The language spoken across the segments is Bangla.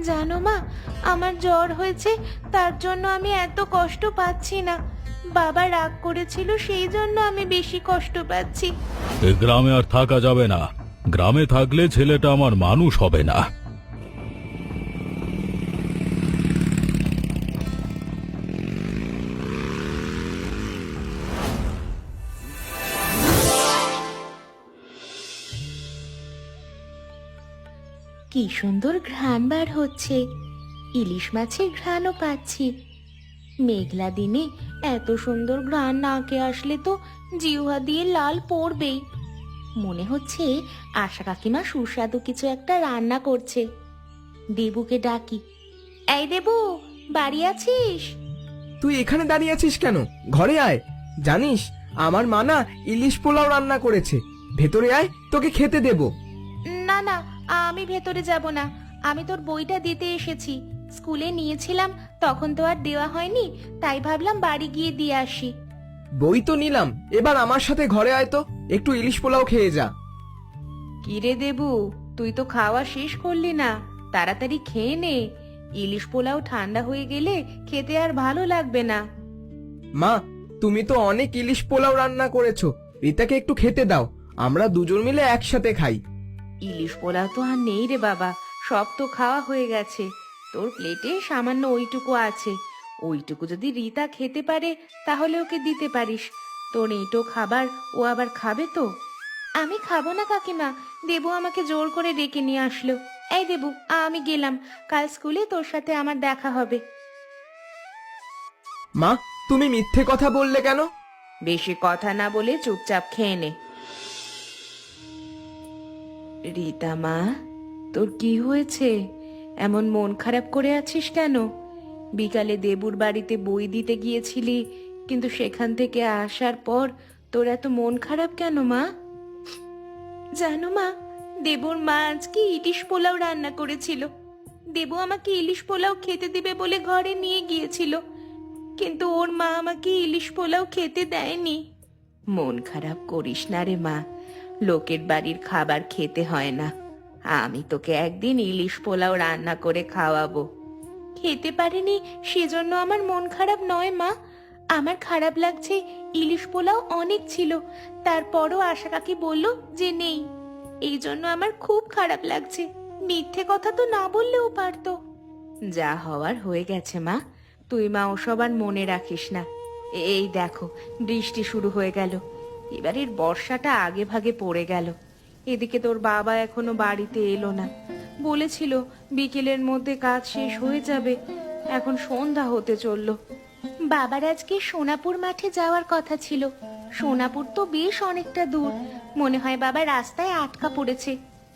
জানো মা, আমার জ্বর হয়েছে, তার জন্য আমি এত কষ্ট পাচ্ছি না। বাবা রাগ করেছিল, সেই জন্য আমি বেশি কষ্ট পাচ্ছি। এ গ্রামে আর থাকা যাবে না। গ্রামে থাকলে ছেলেটা আমার মানুষ হবে না। কি সুন্দর ঘ্রাণ বার হচ্ছে, ইলিশ মাছের ঘ্রাণও পাচ্ছি। মেঘলা দিনে এত সুন্দর ঘ্রাণ নাকে আসলে তো জিহ্বা দিয়ে লাল পড়বেই। মনে হচ্ছে আশা কাকিমা সুস্বাদু কিছু একটা রান্না করছে। দেবুকে ডাকি, এই দেবু, বাড়ি আছিস? তুই এখানে দাঁড়িয়ে আছিস কেন? ঘরে আয়। জানিস আমার মা না ইলিশ পোলাও রান্না করেছে। ভেতরে আয়, তোকে খেতে দেব। না না, আমি ভেতরে যাব না। আমি তোর বইটা দিতে এসেছি। স্কুলে নিয়েছিলাম, তখন তো আর দেওয়া হয়নি, তাই ভাবলাম বাড়ি গিয়ে দিয়ে আসি। বই তো নিলাম, এবার আমার সাথে ঘরে আয় তো, একটু ইলিশ পোলাও খেয়ে যা। কিরে দেবু, তুই তো খাওয়া শেষ করলি না, তাড়াতাড়ি খেয়ে নে। ইলিশ পোলাও ঠান্ডা হয়ে গেলে খেতে আর ভালো লাগবে না। মা, তুমি তো অনেক ইলিশ পোলাও রান্না করেছো, রীতাকে একটু খেতে দাও, আমরা দুজন মিলে একসাথে খাই। ইলিশ পোলাও তো আর নেই রে বাবা, সব তো খাওয়া হয়ে গেছে। তোর প্লেটে সামান্য ওইটুকু আছে, ওইটুকু যদি রীতা খেতে পারে তাহলে ওকে দিতে পারিস। তোর এইটো খাবার ও আবার খাবে তো? আমি খাবো না কাকিমা, দেবু আমাকে জোর করে ডেকে নিয়ে আসলো। এই দেবু, আমি গেলাম, কাল স্কুলে তোর সাথে আমার দেখা হবে। মা, তুমি মিথ্যে কথা বললে কেন? বেশি কথা না বলে চুপচাপ খেয়ে নে। রীতা মা, তোর কি হয়েছে? এমন মন খারাপ করে আছিস কেন? বিকালে দেবুর বাড়িতে বই দিতে গিয়েছিলি, কিন্তু সেখান থেকে আসার পর তোর এত মন খারাপ কেন মা? জানো মা, দেবুর মা আজকে ইলিশ পোলাও রান্না করেছিল। দেবু আমাকে ইলিশ পোলাও খেতে দিবে বলে ঘরে নিয়ে গিয়েছিল, কিন্তু ওর মা আমাকে ইলিশ পোলাও খেতে দেয়নি। মন খারাপ করিস না রে মা, লোকের বাড়ির খাবার খেতে হয় না। আমি তোকে একদিন ইলিশ পোলাও রান্না করে খাওয়াবো। খেতে পারিনি সেজন্য আমার মন খারাপ নয় মা, আমার খারাপ লাগছে ইলিশ পোলাও অনেক ছিল, তারপরও আশা কাকি বলল যে নেই। এই জন্য আমার খুব খারাপ লাগছে। মিথ্যে কথা তো না বললেও পারতো। যা হওয়ার হয়ে গেছে মা, তুই মা ওসব আর মনে রাখিস না। এই দেখো, বৃষ্টি শুরু হয়ে গেল, এবারের বর্ষাটা আগে ভাগে পড়ে গেল। এদিকে তোর বাবা এখনো বাড়িতে এলো না, বলেছিল বিকেলের মধ্যে কাজ শেষ হয়ে যাবে, এখন সন্ধ্যা হতে চললো। বাবার আজকে সোনাপুর মাঠে যাওয়ার কথা ছিল। সোনাপুর তো বেশ অনেকটা দূর, মনে হয় বাবা রাস্তায় আটকা পড়েছে।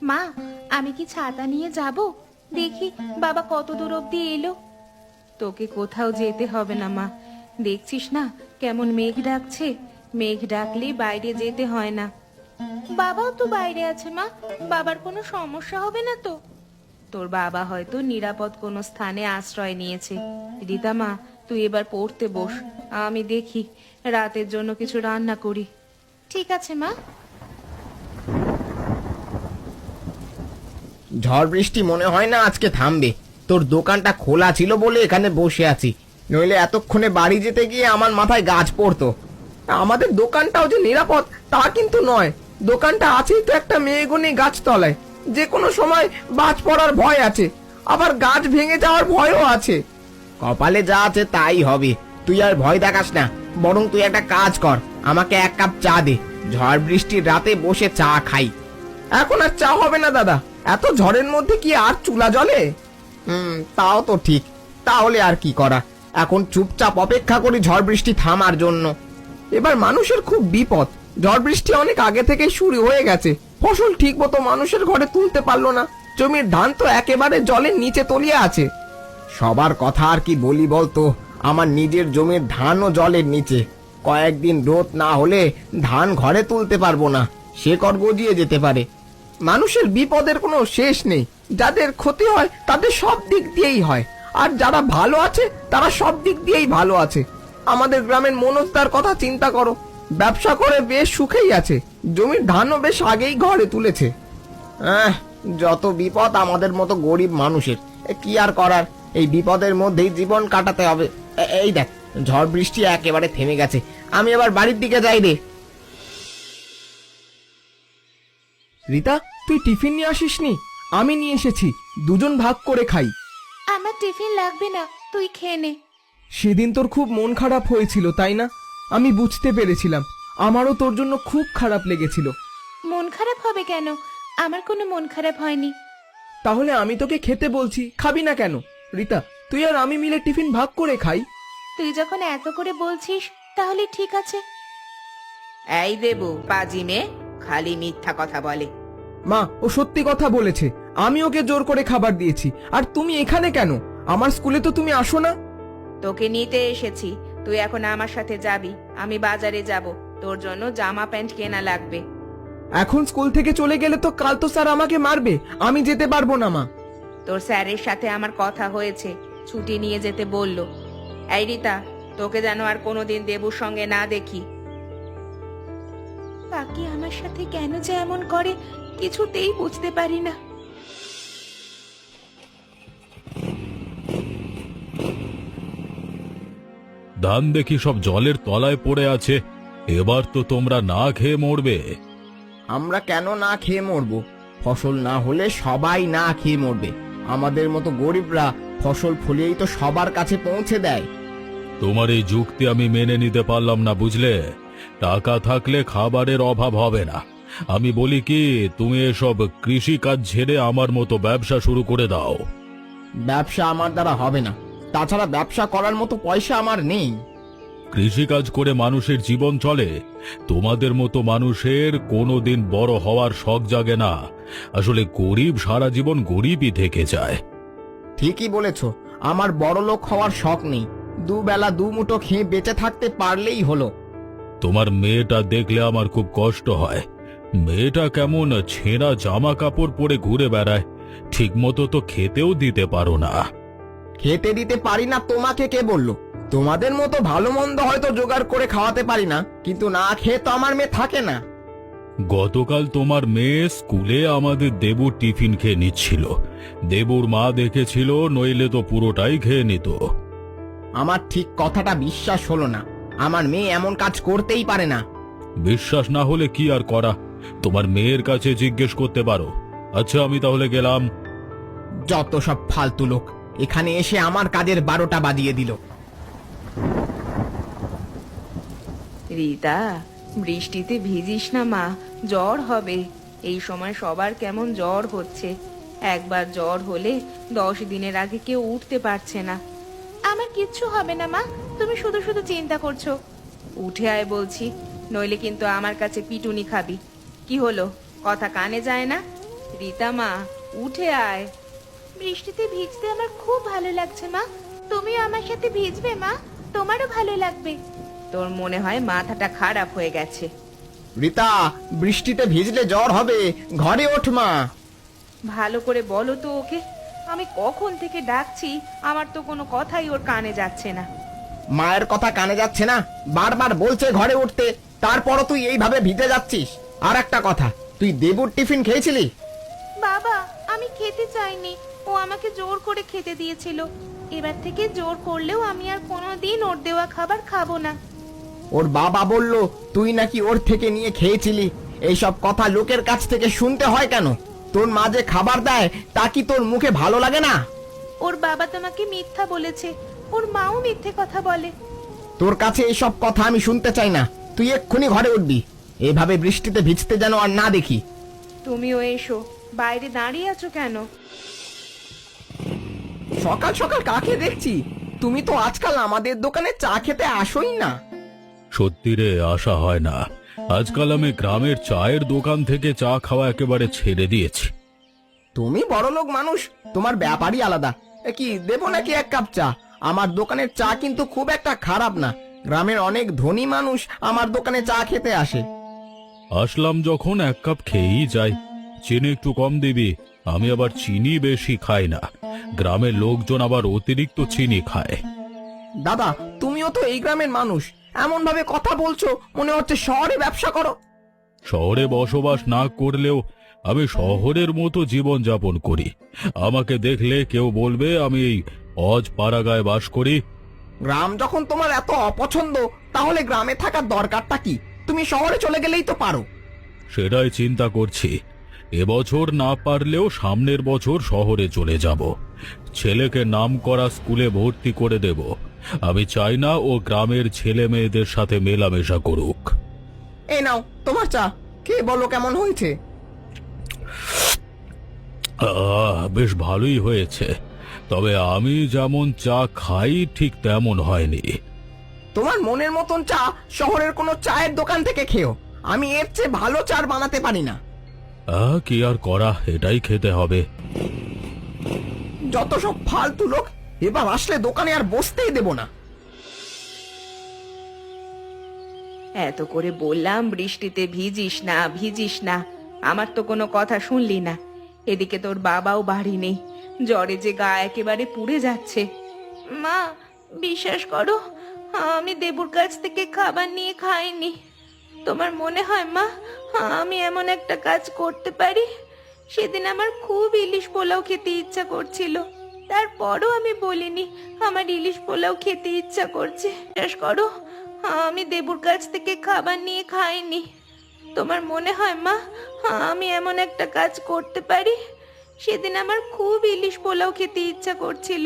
মা, আমি কি ছাতা নিয়ে যাব? দেখি বাবা কত দূর অব্দি এলো। তোকে কোথাও যেতে হবে না মা, দেখছিস না কেমন মেঘ ডাকছে, মেঘ ডাকলে বাইরে যেতে হয় না। বাবাও তো বাইরে আছে মা, বাবার কোনো সমস্যা হবে না তো? তোর বাবা হয়তো নিরাপদ কোনো স্থানে আশ্রয় নিয়েছে। রীতা মা, তুই এবার পড়তে বস, আমি দেখি রাতের জন্য কিছু রান্না করি। ঠিক আছে মা। ঝড় বৃষ্টি মনে হয় না আজকে থামবে। তোর দোকানটা খোলা ছিল বলে এখানে বসে আছি, নইলে এতক্ষণে বাড়ি যেতে গিয়ে আমার মাথায় গাছ পড়তো। আমাদের দোকানটাও যে নিরাপদ তা কিন্তু নয়, দোকানটা আছেই তো একটা মেয়েগুনি গাছতলায়, যে কোনো সময় বাজ পড়ার ভয় আছে, আবার গাছ ভেঙে যাওয়ার ভয়ও আছে। কপালে যা আছে তাই হবে, তুই আর ভয় দেখাস না। বরং তুই একটা কাজ কর, আমাকে এক কাপ চা দে, ঝড় বৃষ্টির রাতে বসে চা খাই। এখন আর চা হবে না দাদা, এত ঝড়ের মধ্যে কি আর চুলা জ্বলে? তাও তো ঠিক, তাহলে আর কি করা, এখন চুপচাপ অপেক্ষা করি ঝড় বৃষ্টি থামার জন্য। এবার মানুষের খুব বিপদ, ঝড় বৃষ্টি অনেক আগে থেকে শুরু হয়ে গেছে, ফসল ঠিক মতো মানুষের ঘরে তুলতে পারলো না, জমির ধান তো একেবারে জলের নিচে তলিয়ে আছে। সবার কথা আর কি বলি বলতো, আমার নিজের জমির ধানও জলের নিচে। কয়েকদিন রোদ না হলে ধান ঘরে তুলতে পারবো না, শেকড় গজিয়ে যেতে পারে। মানুষের বিপদের কোনো শেষ নেই, যাদের ক্ষতি হয় তাদের সব দিক দিয়েই হয়, আর যারা ভালো আছে তারা সব দিক দিয়েই ভালো আছে। আমাদের গ্রামের মনোজদার কথা চিন্তা করো, ব্যবসা করে বেশ সুখেই আছে, জমির ধানও বেশ আগেই ঘরে তুলেছে। যত বিপদ আমাদের মতো গরিব মানুষের, কি আর করার, এই বিপদের মধ্যেই জীবন কাটাতে হবে। এই দেখ, ঝড় বৃষ্টি একেবারে থেমে গেছে। আমি এবার বাড়ির দিকে যাই রে। রিতা, তুই টিফিন নিয়ে আসিসনি? আমি নিয়ে এসেছি, দুজন ভাগ করে খাই। আমার টিফিন লাগবে না, তুই খেয়ে নে। সেদিন তোর খুব মন খারাপ হয়েছিল তাই না? আমি বুঝতে পেরেছিলাম, আমারও তোর জন্য খুব খারাপ লেগেছিল। মন খারাপ হবে কেন? আমার কোনো মন খারাপ হয়নি। তাহলে আমি তোকে খেতে বলছি, খাবি না কেন? রিতা, তুই আর আমি মিলে টিফিন ভাগ করে খাই। তুই যখন এত করে বলছিস তাহলে ঠিক আছে। এই দেবু, পাজি মেয়ে, খালি মিথ্যা কথা বলে। মা, ও সত্যি কথা বলেছে। আমি ওকে জোর করে খাবার দিয়েছি। আর তুমি এখানে কেন? আমার স্কুলে তো তুমি আসো না। তোকে নিতে এসেছি, তুই এখন আমার সাথে যাবি। আমি বাজারে যাব, তোর জন্য জামা প্যান্ট কেনা লাগবে। এখন স্কুল থেকে চলে গেলে তো কাল তো স্যার আমাকে মারবে, আমি যেতে পারবো না মা। তোর স্যারের সাথে আমার কথা হয়েছে, ছুটি নিয়ে যেতে বললো। এই রিতা, তোকে যেন আর কোনোদিন দেবুর সঙ্গে না দেখি। কাকি আমার সাথে কেন যে এমন করে কিছুতেই বুঝতে পারি না। ধান দেখি সব জলের তলায় পড়ে আছে, এবার তো তোমরা না খেয়ে মরবে। আমরা কেন না খেয়ে মরবো? ফসল না হলে সবাই না খেয়ে মরবে। আমাদের মতো গরিবরা ফসল ফলিয়েই তো সবার কাছে পৌঁছে দেয়। তোমার এই যুক্তি আমি মেনে নিতে পারলাম না, বুঝলে? টাকা থাকলে খাবারের অভাব হবে না। আমি বলি কি, তুমি এসব কৃষি কাজ ছেড়ে আমার মতো ব্যবসা শুরু করে দাও। ব্যবসা আমার দ্বারা হবে না, তাছাড়া ব্যবসা করার মতো পয়সা আমার নেই। কৃষিকাজ করে মানুষের জীবন চলে, তোমাদের মতো মানুষের কোনোদিন বড় হওয়ার শখ জাগে না। আসলে গরিব সারা জীবন গরিবই থেকে যায়। ঠিকই বলেছ, আমার বড়লোক হওয়ার শখ নেই। দুবেলা দুমুঠো খেয়ে বেঁচে থাকতে পারলেই হলো। তোমার মেয়েটা দেখলে আমার খুব কষ্ট হয়। মেয়েটা কেমন ছেঁড়া জামা কাপড় পরে ঘুরে বেড়ায়, ঠিক মতো তো খেতেও দিতে পারো না। খেতে দিতে পারি না তোমাকে কে বললো? তোমাদের মতো ভালো মন্দ হয়তো জোগাড় করে খাওয়াতে পারি না, কিন্তু না খেয়ে তো আমার মেয়ে থাকে না। গতকাল তোমার মেয়ে স্কুলে আমাদের দেবুর টিফিন খেয়ে নিচ্ছিল। দেবুর মা দেখেছিল, নইলে তো পুরোটাই খেয়ে নিত। আমার ঠিক কথাটা বিশ্বাস হলো না। আমার মেয়ে এমন কাজ করতেই পারে না। বিশ্বাস না হলে কি আর করা, তোমার মেয়ের কাছে জিজ্ঞেস করতে পারো। আচ্ছা, আমি তাহলে গেলাম। যত সব ফালতু লোক এখানে এসে আমার কাজের 12টা বাজিয়ে দিল। রিতা, বৃষ্টিতে ভিজিস না মা, জ্বর হবে। এই সময় সবার কেমন জ্বর হচ্ছে। একবার জ্বর হলে 10 দিনের আগে কেউ উঠতে পারছে না। আমার কিচ্ছু হবে না মা, তুমি শুধু শুধু চিন্তা করছো। উঠে আয় বলছি, নইলে কিন্তু আমার কাছে পিটুনি খাবি। কি হলো, কথা কানে যায় না? রিতা মা, উঠে আয়। বৃষ্টিতে ভিজতে আমার খুব ভালো লাগছে মা, তুমিও আমার সাথে ভিজবে মা, তোমারও ভালো লাগবে। তোর মনে হয় মাথাটা খারাপ হয়ে গেছে। রিতা, বৃষ্টিতে ভিজলে জ্বর হবে, ঘরে ওঠ মা। ভালো করে বলো তো ওকে, আমি কখন থেকে ডাকছি, আমার তো কোনো কথাই ওর কানে যাচ্ছে না। মায়ের কথা কানে যাচ্ছে না? বারবার বলছে ঘরে উঠতে, তারপরও তুই এইভাবে ভিজে যাচ্ছিস। আর একটা কথা, তুই দেবুর টিফিন খেয়েছিলি? বাবা, আমি খেতে চাইনি, ও আমাকে জোর করে খেতে দিয়েছিল। এবার থেকে জোর করলেও আমি আর কোনোদিন ওর দেওয়া খাবার খাবো না। ওর বাবা বলল তুই নাকি ওর থেকে নিয়ে খেয়েছিলি। এইসব কথা লোকের কাছ থেকে শুনতে হয় কেন? তোর মা যে খাবার দেয় তা কি তোর মুখে ভালো লাগে না? ওর বাবা তোমাকে মিথ্যা বলেছে, ওর মাও মিথ্যে কথা বলে। তোর কাছে এইসব কথা আমি শুনতে চাই না। তুই এক্ষুনি ঘরে উঠবি, এভাবে বৃষ্টিতে ভিজতে যেন আর না দেখি। তুমিও এসো, বাইরে দাঁড়িয়ে আছো কেন? সকাল সকাল কাকে দেখছি? তুমি তো আজকাল আমাদের দোকানে চা খেতে আসোই না। সত্যি রে, আশা হয় না। আজকাল আমি গ্রামের চায়ের দোকান থেকে চা খাওয়া একেবারে ছেড়ে দিয়েছি। তুমি বড়লোক মানুষ, তোমার ব্যাপারই আলাদা। কি দেবো নাকি 1 কাপ চা? আমার দোকানের চা কিন্তু খুব একটা খারাপ না। গ্রামের অনেক ধনী মানুষ আমার দোকানে চা খেতে আসে। আসলাম যখন 1 কাপ খেয়েই যাই। চিনি একটু কম দিবি, আমি আবার চিনি বেশি খাই না। গ্রামের লোকজন আবার অতিরিক্ত চিনি খায়। দাদা, তুমিও তো এই গ্রামের মানুষ, এমন ভাবে কথা বলছো মনে হচ্ছে শহরে ব্যবসা করো। শহরে বসবাস না করলেও আমি শহরের মতো জীবন যাপন করি। আমাকে দেখলে কেউ বলবে আমি এই অজপাড়াগায় বাস করি। গ্রাম যখন তোমার এত অপছন্দ, তাহলে গ্রামে থাকার দরকারটা কি? তুমি শহরে চলে গেলেই তো পারো। সেটাই চিন্তা করছি। এবছর না পারলেও সামনের বছর শহরে চলে যাব। ছেলেকে নামকরা স্কুলে ভর্তি করে দেব। আমি চাই না ও গ্রামের ছেলে মেয়েদের সাথে মেলামেশা করুক। এই নাও তোমার চা, কে বলো কেমন হয়েছে? বেশ ভালোই হয়েছে, তবে আমি যেমন চা খাই ঠিক তেমন হয়নি। তোমার মনের মতন চা শহরের কোনো চায়ের দোকান থেকে খেও। আমি এর চেয়ে ভালো চা বানাতে পারি না। কি আর করা, এটাই খেতে হবে। যত সব ফালতু লোক, এবার আসলে দোকানে আর বসতেই দেব না। এত করে বললাম বৃষ্টিতে ভিজিস না ভিজিস না, আমার তো কোনো কথা শুনলি না। এদিকে তোর বাবাও বাড়ি নেই, জ্বরে যে গা একেবারে পুড়ে যাচ্ছে। মা, বিশ্বাস করো, আমি দেবুর কাছ থেকে খাবার নিয়ে খাইনি। তোমার মনে হয় মা, আমি এমন একটা কাজ করতে পারি? সেদিন আমার খুব ইলিশ পোলাও খেতে ইচ্ছা করছিল, তারপরও আমি বলিনি আমার ইলিশ পোলাও খেতে ইচ্ছা করছে। বিশ্বাস করো, আমি দেবুর কাছ থেকে খাবার নিয়ে খাইনি। তোমার মনে হয় মা, আমি এমন একটা কাজ করতে পারি? সেদিন আমার খুব ইলিশ পোলাও খেতে ইচ্ছা করছিল,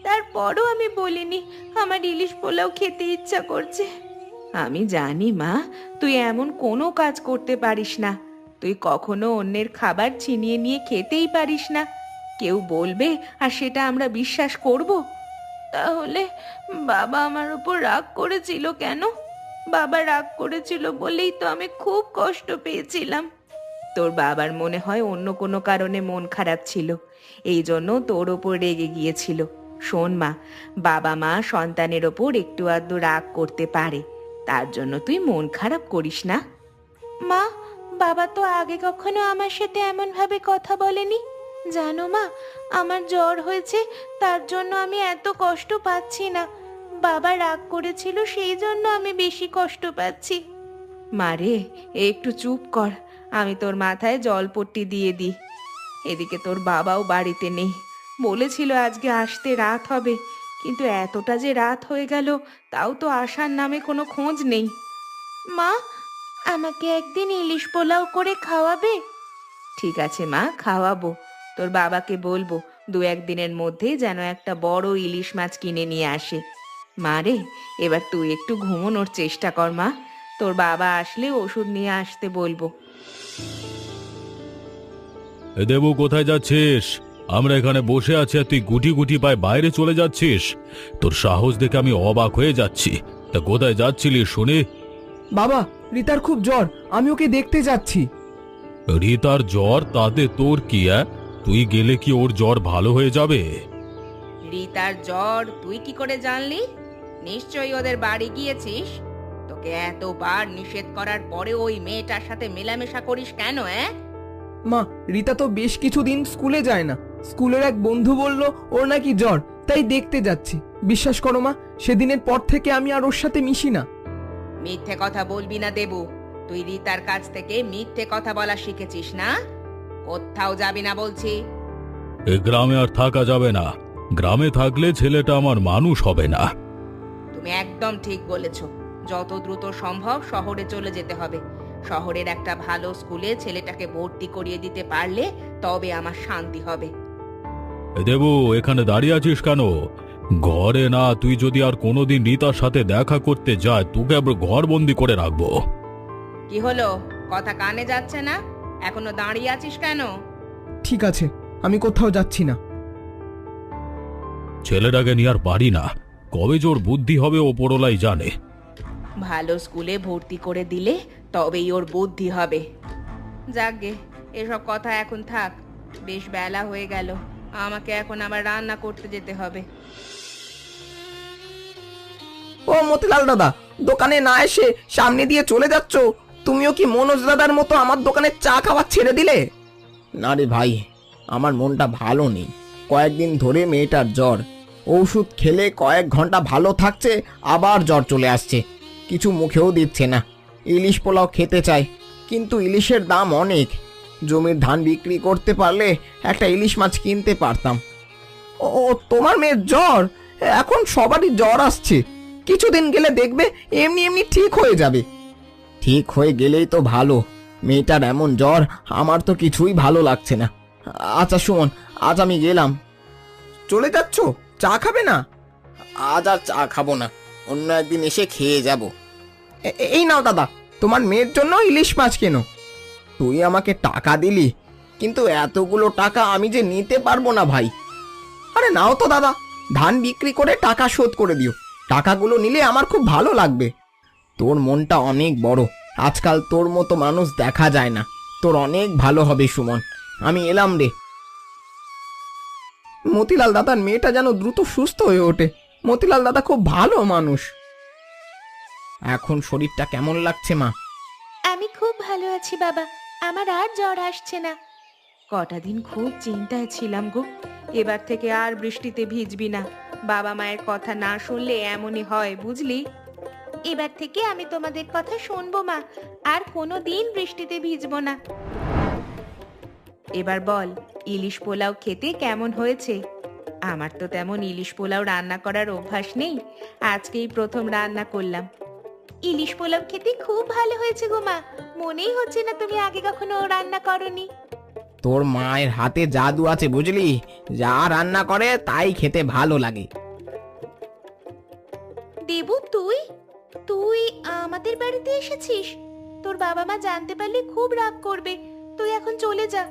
তারপরও আমি বলিনি আমার ইলিশ পোলাও খেতে ইচ্ছা করছে। আমি জানি মা, তুই এমন কোনো কাজ করতে পারিস না। তুই কখনো অন্যের খাবার ছিনিয়ে নিয়ে খেতেই পারিস না। কেউ বলবে আর সেটা আমরা বিশ্বাস করব? তাহলে বাবা আমার উপর রাগ করেছিল কেন? বাবা রাগ করেছিল বলেই তো আমি খুব কষ্ট পেয়েছিলাম। তোর বাবার মনে হয় অন্য কোনো কারণে মন খারাপ ছিল, এই জন্য তোর ওপর রেগে গিয়েছিল। শোন মা, বাবা মা সন্তানের ওপর একটু আধটু রাগ করতে পারে, তার জন্য তুই মন খারাপ করিস না। মা, বাবা তো আগে কখনো আমার সাথে এমন ভাবে কথা বলেনি। জানো মা, আমার জ্বর হয়েছে, তার জন্য আমি এত কষ্ট পাচ্ছি না। বাবা রাগ করেছিল, সেই জন্য আমি বেশি কষ্ট পাচ্ছি। মারে, একটু চুপ কর, আমি তোর মাথায় জলপট্টি দিয়ে দিই। এদিকে তোর বাবাও বাড়িতে নেই, বলেছিল আজকে আসতে রাত হবে, কিন্তু এতটা যে রাত হয়ে গেল তাও তো আসার নামে কোনো খোঁজ নেই। মা, আমাকে একদিন ইলিশ পোলাও করে খাওয়াবে? ঠিক আছে মা, খাওয়াবো। তোর বাবাকে বলবো 2-1 দিনের মধ্যেই যেন একটা বড় ইলিশ মাছ কিনে নিয়ে আসে। মা রে, এবার তুই একটু ঘুমোনোর চেষ্টা কর মা, তোর বাবা আসলে ওষুধ নিয়ে আসতে বলবো। দেবু, কোথায় যাচ্ছিস? আমরা এখানে বসে আছি আর তুই গুটি গুটি পায়ে বাইরে চলে যাচ্ছিস। তোর সাহস দেখে আমি অবাক হয়ে যাচ্ছি। তা কোথায় যাচ্ছিলি শুনি? বাবা, রিতার খুব জ্বর, আমি ওকে দেখতে যাচ্ছি। রিতার জ্বর, তাতে তোর কি? তুই গেলে কি ওর জ্বর ভালো হয়ে যাবে? রিতার জ্বর তুই কি করে জানলি? নিশ্চয়ই ওদের বাড়ি গিয়েছিস। তোকে এতবার নিষেধ করার পরে ওই মেয়েটার সাথে মেলামেশা করিস কেন? মা, রিতা তো বেশ কিছুদিন স্কুলে যায় না। স্কুলের এক বন্ধু বলল ওর নাকি জ্বর, তাই দেখতে যাচ্ছি। বিশ্বাস করো মা, সেদিনের পর থেকে আমি আর ওর সাথে মিশি না। মিথ্যে কথা বলবি না দেবু, তুই রিতার কাছ থেকে মিথ্যে কথা বলা শিখেছিস না? কোথাও যাবি না বলছি। এ গ্রামে আর থাকা যাবে না। গ্রামে থাকলে ছেলেটা আমার মানুষ হবে না। তুমি একদম ঠিক বলেছ। যত দ্রুত সম্ভব শহরে চলে যেতে হবে। শহরের একটা ভালো স্কুলে ছেলেটাকে ভর্তি করিয়ে দিতে পারলে তবে আমার শান্তি হবে। দেবু, এখানে দাঁড়িয়ে আছিস কেন? ঘরে না, তুই যদি আর কোনোদিন রিতার সাথে দেখা করতে যায় তোকে আবার ঘরবন্দি করে রাখবো। কি হলো, কথা কানে যাচ্ছে না? এখনো দাঁড়িয়ে আছিস কেন? ঠিক আছে, আমি কোথাও যাচ্ছি না। ছেলেটাকে নিয়ে আর পারি না, কবে জোর বুদ্ধি হবে ওপরওয়ালাই জানে। ভালো স্কুলে ভর্তি করে দিলে তবেই ওর বুদ্ধি হবে। যাকগে, এসব কথা এখন থাক, বেশ বেলা হয়ে গেল, আমাকে এখন আবার রান্না করতে যেতে হবে। ও মতিলাল দাদা, দোকানে না এসে সামনে দিয়ে চলে যাচ্ছ? তুমিও কি মনোজ দাদার মতো আমার দোকানে চা খাওয়া ছেড়ে দিলে? না রে ভাই, আমার মনটা ভালো নেই। কয়েকদিন ধরে মেয়েটার জ্বর, ওষুধ খেলে কয়েক ঘন্টা ভালো থাকছে, আবার জ্বর চলে আসছে। কিছু মুখেও দিচ্ছে না। ইলিশ পোলাও খেতে চাই, কিন্তু ইলিশের দাম অনেক। জমির ধান বিক্রি করতে পারলে একটা ইলিশ মাছ কিনতে পারতাম। ও তোমার মেয়ের জ্বর? এখন সবারই জ্বর আসছে, কিছুদিন গেলে দেখবে এমনি এমনি ঠিক হয়ে যাবে। ঠিক হয়ে গেলেই তো ভালো। মেয়েটার এমন জ্বর, আমার তো কিছুই ভালো লাগছে না। আচ্ছা সুমন, আজ আমি গেলাম। চলে যাচ্ছ? চা খাবে না? আজ আর চা খাবো না, অন্য একদিন এসে খেয়ে যাব। এই নাও দাদা, তোমার মেয়ের জন্য ইলিশ মাছ কেনো। তুই আমাকে টাকা দিলি, কিন্তু এতগুলো টাকা আমি যে নিতে পারবো না ভাই। আরে নাও তো দাদা, ধান বিক্রি করে টাকা শোধ করে দিও। টাকাগুলো নিলে আমার খুব ভালো লাগবে। তোর মনটা অনেক বড়, আজকাল তোর মতো মানুষ দেখা যায় না। তোর অনেক ভালো হবে সুমন, আমি এলাম রে। মতিলাল দাদার মেয়েটা যেন দ্রুত সুস্থ হয়ে ওঠে। মতিলাল দাদা খুব ভালো মানুষ। এখন শরীরটা কেমন লাগছে মা? আমি খুব ভালো আছি বাবা, আমার আর জ্বর আসছে না। কটা দিন খুব চিন্তায় ছিলাম গো, এবার থেকে আর বৃষ্টিতে ভিজবি না। বাবা মায়ের কথা না শুনলে এমনই হয়, বুঝলি? এবার থেকে আমি তোমাদের কথা শুনবো মা, আর কোনো দিন বৃষ্টিতে ভিজবো না। এবার বল, ইলিশ পোলাও খেতে কেমন হয়েছে? আমার তো তেমন ইলিশ পোলাও রান্না করার অভ্যাস নেই, আজকেই প্রথম রান্না করলাম। ইলিশ পোলাও খেতে খুব ভালো হয়েছে গো মা, মনেই হচ্ছে না তুমি আগে কখনো রান্না করনি। তোর মায়ের হাতে জাদু আছে বুঝলি, যা রান্না করে তাই খেতে ভালো লাগে। দেবু, তুই তুই আমাদের বাড়িতে এসেছিস? তোর বাবা মা জানতে পারলে খুব রাগ করবে, তুই এখন চলে যা।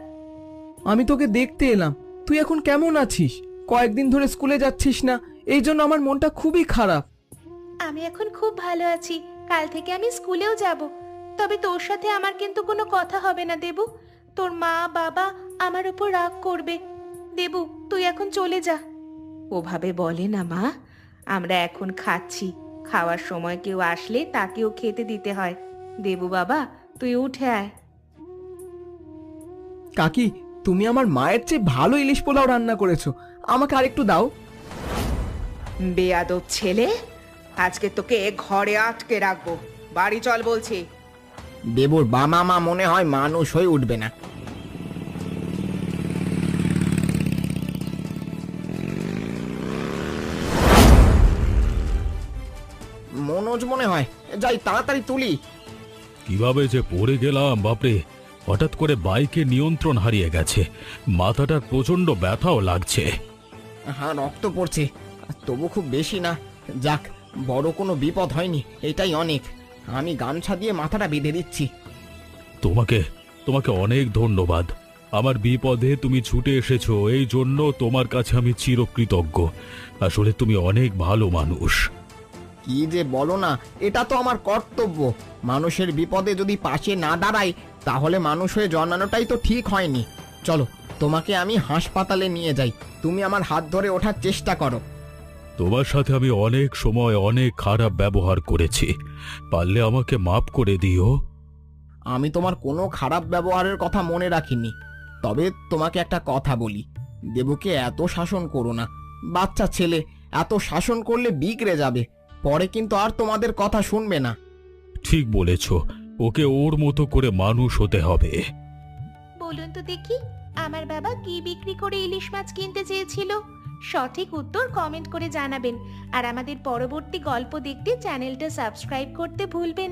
আমি তোকে দেখতে এলাম, তুই এখন কেমন আছিস? কয়েকদিন ধরে স্কুলে যাচ্ছিস না, এই জন্য আমার মনটা খুবই খারাপ। আমি এখন খুব ভালো আছি, কাল থেকে আমি স্কুলেও যাব। তবে তোর সাথে আমার কিন্তু কোনো কথা হবে না দেবু, তোর মা বাবা আমার উপর রাগ করবে। দেবু, তুই এখন চলে যা। ওভাবে বলে না মা, আমরা এখন খাচ্ছি, খাওয়ার সময় কেউ আসলে তাকেও খেতে দিতে হয়। দেবু বাবা, তুই উঠে আয়। কাকি, তুমি আমার মায়ের চেয়ে ভালো ইলিশ পোলাও রান্না করেছো, আমাকে আরেকটু দাও। বেয়াদব ছেলে, আজকে তোকে ঘরে আটকে রাখবো, বাড়ি চল বলছি। দেবুর বাবা মা মনে হয় মানুষ হয়ে উঠবে না। মনোজ মনে হয়, যাই তাড়াতাড়ি তুলি। কিভাবে যে পড়ে গেলাম বাপরে! হঠাৎ করে বাইকে নিয়ন্ত্রণ হারিয়ে গেছে, মাথাটার প্রচন্ড ব্যথাও লাগছে। হ্যাঁ, রক্ত পড়ছে, তবু খুব বেশি না। যাক, বড় কোনো বিপদ হয়নি, এটাই অনেক। আমি গামছা দিয়ে মাথাটা বেঁধে দিচ্ছি। তোমাকে তোমাকে অনেক ধন্যবাদ। আমার বিপদে তুমি ছুটে এসেছো, এই জন্য তোমার কাছে আমি চিরকৃতজ্ঞ। আসলে তুমি অনেক ভালো মানুষ। কি যে বলো না, এটা তো আমার কর্তব্য। মানুষের বিপদে যদি পাশে না দাঁড়াই, তাহলে মানুষ হয়ে জন্মানোটাই তো ঠিক হয়নি। চলো, তোমাকে আমি হাসপাতালে নিয়ে যাই, তুমি আমার হাত ধরে ওঠার চেষ্টা করো। তোমার সাথে আমি অনেক সময় অনেক খারাপ ব্যবহার করেছি, পারলে আমাকে মাফ করে দিও। আমি তোমার কোনো খারাপ ব্যবহারের কথা মনে রাখিনি। তবে তোমাকে একটা কথা বলি, দেবুকে এত শাসন করো না। বাচ্চা ছেলে, এত শাসন করলে বিগড়ে যাবে, পরে কিন্তু আর তোমাদের কথা শুনবে না। ঠিক বলেছ, ওকে ওর মতো করে মানুষ হতে হবে। বলুন তো দেখি, আমার বাবা কি বিক্রি করে ইলিশ মাছ কিনতে চেয়েছিল? সঠিক উত্তর কমেন্ট করে জানাবেন। আর আমাদের পরবর্তী গল্প দেখতে চ্যানেলটা সাবস্ক্রাইব করতে ভুলবেন না।